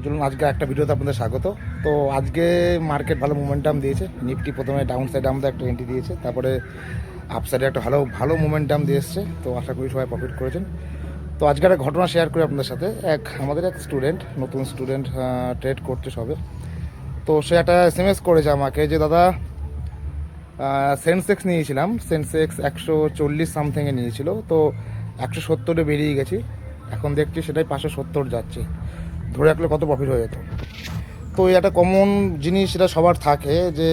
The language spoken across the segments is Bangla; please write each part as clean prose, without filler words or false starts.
চলুন আজকে একটা ভিডিওতে আপনাদের স্বাগত। তো আজকে মার্কেট ভালো মোমেন্টাম দিয়েছে। নিফটি প্রথমে ডাউন সাইডে আমাদের একটা এন্ট্রি দিয়েছে, তারপরে আপ সাইডে একটা ভালো ভালো মোমেন্টাম দিয়ে এসছে। তো আশা করি সবাই প্রফিট করেছেন। তো আজকে একটা ঘটনা শেয়ার করি আপনাদের সাথে। আমাদের এক স্টুডেন্ট, নতুন স্টুডেন্ট, ট্রেড করছে সবে। তো সে একটা SMS করেছে আমাকে যে দাদা, সেন্সেক্স নিয়েছিলাম, সেন্সেক্স 140 সামথিংয়ে নিয়েছিল, তো 170-এ বেরিয়ে গেছি। এখন দেখছি সেটাই 570 যাচ্ছে। ধরে রাখলে কত প্রফিট হয়ে যেত। তো এই একটা কমন জিনিস এটা সবার থাকে যে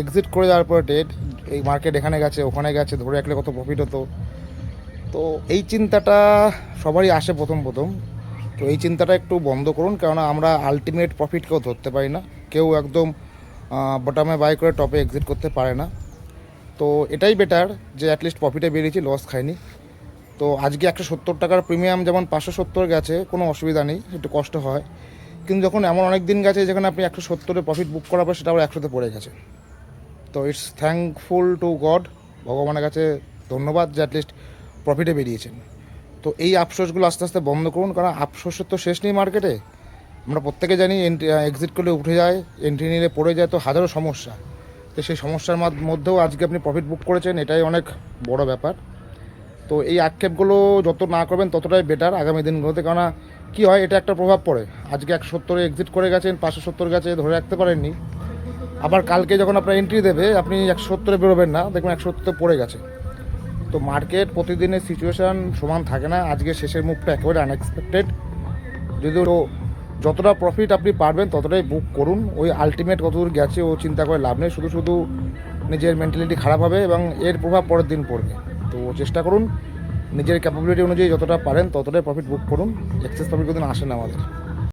এক্সিট করে যাওয়ার পরে ট্রেড, এই মার্কেট এখানে গেছে ওখানে গেছে, ধরে রাখলে কত প্রফিট হতো। তো এই চিন্তাটা সবারই আসে প্রথম প্রথম। তো এই চিন্তাটা একটু বন্ধ করুন, কেননা আমরা আলটিমেট প্রফিট কেউ ধরতে পারি না। কেউ একদম বটমে বাই করে টপে এক্সিট করতে পারে না। তো এটাই বেটার যে অ্যাটলিস্ট প্রফিটে বেরিয়েছি, লস খাইনি। তো আজকে 170 টাকার প্রিমিয়াম যেমন 570 গেছে, কোনো অসুবিধা নেই, একটু কষ্ট হয়। কিন্তু যখন এমন অনেক দিন গেছে যেখানে আপনি 170-এ প্রফিট বুক করার পর সেটা আবার 100-তে পড়ে গেছে, তো ইটস থ্যাঙ্কফুল টু গড, ভগবানের কাছে ধন্যবাদ যে অ্যাটলিস্ট প্রফিটে বেরিয়েছেন। তো এই আফসোসগুলো আস্তে আস্তে বন্ধ করুন, কারণ আফসোসের তো শেষ নেই মার্কেটে। আমরা প্রত্যেকে জানি এক্সিট করলে উঠে যায়, এন্ট্রি নিলে পড়ে যায়, তো হাজারো সমস্যা। তো সেই সমস্যার মধ্যেও আজকে আপনি প্রফিট বুক করেছেন, এটাই অনেক বড় ব্যাপার। তো এই আক্ষেপগুলো যত না করবেন ততটাই বেটার আগামী দিনগুলোতে, কেননা কী হয়, এটা একটা প্রভাব পড়ে। আজকে 170-এ এক্সিট করে গেছেন, 570 গেছে, ধরে রাখতে পারেননি। আবার কালকে যখন আপনার এন্ট্রি দেবে আপনি 170-এ বেরোবেন না, দেখবেন 170-তে পড়ে গেছে। তো মার্কেট প্রতিদিনের সিচুয়েশান সমান থাকে না। আজকে শেষের মুভটা একেবারে আনএক্সপেক্টেড। যদিও যতটা প্রফিট আপনি পারবেন ততটাই বুক করুন। ওই আলটিমেট কতদূর গেছে ও চিন্তা করে লাভ নেই, শুধু শুধু নিজের মেন্টালিটি খারাপ হবে এবং এর প্রভাব পরের দিন পড়বে। তো চেষ্টা করুন নিজের ক্যাপাবিলিটি অনুযায়ী যতটা পারেন ততটাই প্রফিট বুক করুন। এক্সেস প্রফিট কোনোদিন আসে না আমাদের।